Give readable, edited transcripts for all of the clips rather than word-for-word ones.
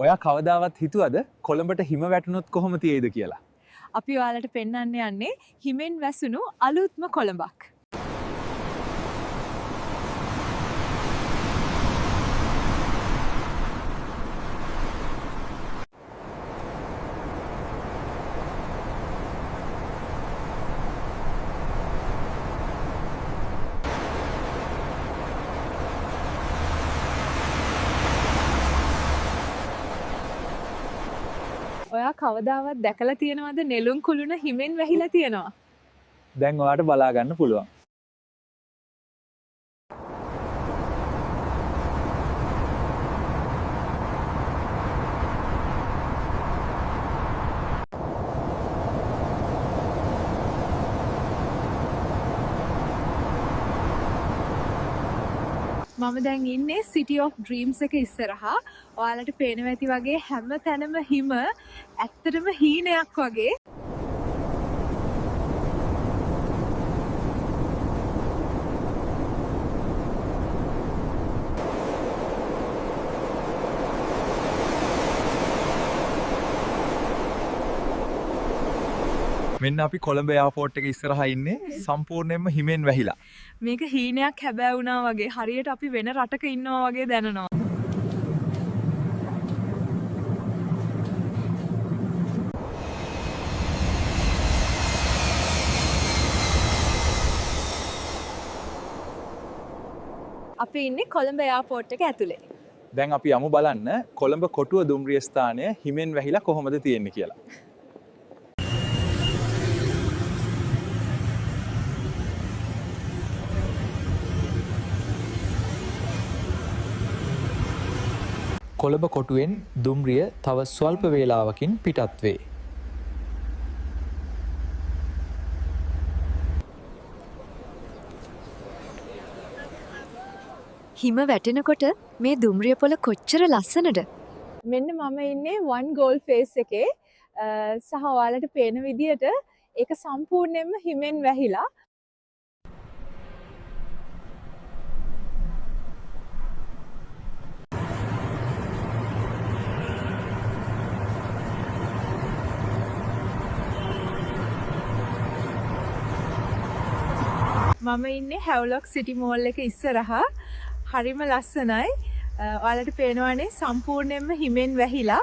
ඔයා කවදාවත් හිතුවද කොළඹට හිම වැටුනොත් කොහොම තියෙයිද කියලා? අපි ඔයාලට පෙන්වන්න යන්නේ හිමෙන් වැසුණු අලුත්ම කොළඹක්. ඔයා කවදාවත් දැකලා තියෙනවද නෙළුම් කුළුණ හිමෙන් වැහිලා තියෙනවා? දැන් ඔයාට බලා ගන්න පුළුවන්. මම දැන් ඉන්නේ City of Dreams එක ඉස්සරහා. ඔයාලට පේනවා ඇති වගේ හැම තැනම හිම ඇත්තටම හීනයක් වගේ. මෙන්න අපි කොළඹ එයාපෝට් එක ඉස්සරහා ඉන්නේ සම්පූර්ණයෙන්ම හිමෙන් වැහිලා. මේක හීනයක් හැබෑ වුණා වගේ හරියට අපි වෙන රටක ඉන්නවා වගේ දැනෙනවා. අපි ඉන්නේ කොළඹ එයාපෝට් එක ඇතුලේ. දැන් අපි යමු බලන්න කොළඹ කොටුව දුම්රිය ස්ථානය හිමෙන් වැහිලා කොහොමද තියෙන්නේ කියලා. කොළඹ කොටුවෙන් දුම්රිය තව ස්වල්ප වේලාවකින් පිටත් වේ. හිම වැටෙනකොට මේ දුම්රිය පොළ කොච්චර ලස්සනද? මෙන්න මම ඉන්නේ one goal face එකේ සහ ඔයාලට පේන විදියට ඒක සම්පූර්ණයෙන්ම හිමෙන් වැහිලා. මම ඉන්නේ හැව්ලොක් සිටි මෝල් එක ඉස්සරහා. හරිම ලස්සනයි. ඔයාලට පේනවනේ සම්පූර්ණයෙන්ම හිමෙන් වැහිලා.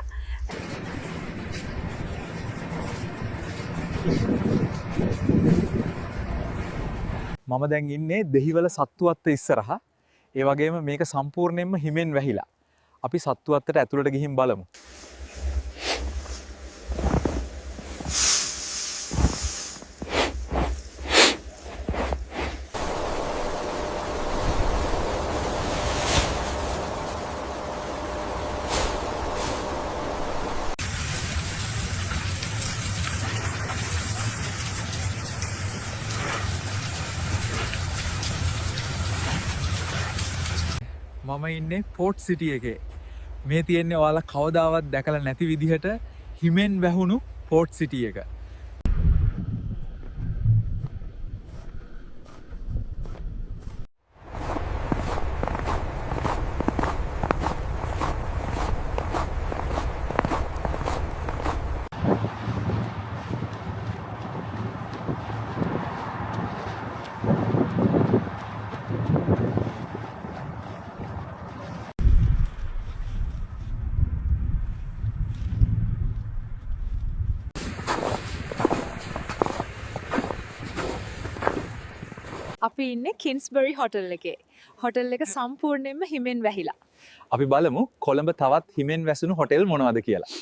මම දැන් ඉන්නේ දෙහිවල සත්තුවත්ත ඉස්සරහා. ඒ වගේම මේක සම්පූර්ණයෙන්ම හිමෙන් වැහිලා. අපි සත්තුවත්තට ඇතුළට ගිහින් බලමු. මම ඉන්නේ පෝට් සිටි එකේ. මේ තියෙන්නේ ඔයාලා කවදාවත් දැකලා නැති විදිහට හිමෙන් වැහුණු පෝට් සිටි එක. අපි ඉන්නේ කින්ස්බරි හොටල් එකේ. හොටල් එක සම්පූර්ණයෙන්ම හිමෙන් වැහිලා. අපි බලමු කොළඹ තවත් හිමෙන් වැසුණු හොටෙල් මොනවද කියලා.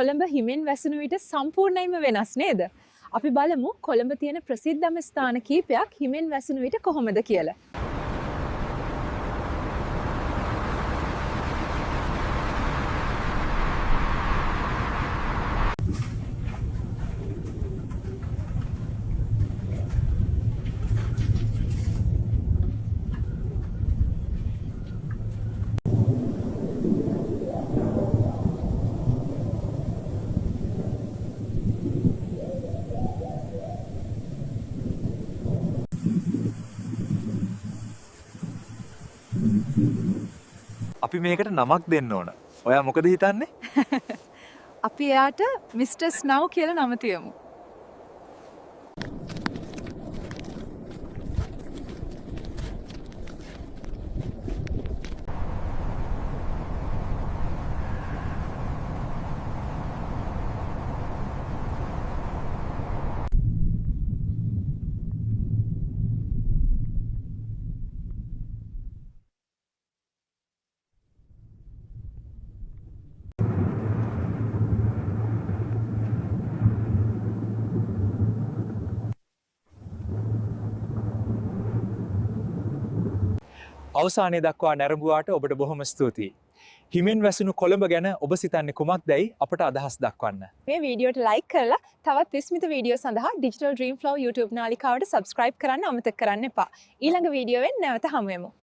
කොළඹ හිමෙන් වැසුණු විට සම්පූර්ණයෙන්ම වෙනස් නේද? අපි බලමු කොළඹ තියෙන ප්‍රසිද්ධම ස්ථාන කීපයක් හිමෙන් වැසුණු විට කොහොමද කියලා. අපි මේකට නමක් දෙන්න ඕන. ඔයා මොකද හිතන්නේ? අපි එයාට මිස්ටර් ස්නව් කියලා නම තියමු. අවසානයේ දක්වා නැරඹුවාට ඔබට බොහොම ස්තුතියි. හිමෙන් වැසුණු කොළඹ ගැන ඔබ සිතන්නේ කුමක්දයි අපට අදහස් දක්වන්න. මේ වීඩියෝට ලයික් කරලා තවත් විස්මිත වීඩියෝ සඳහා Digital Dream Flow YouTube නාලිකාවට subscribe කරන්න අමතක කරන්න එපා. ඊළඟ වීඩියෝවෙන් නැවත හමු වෙමු.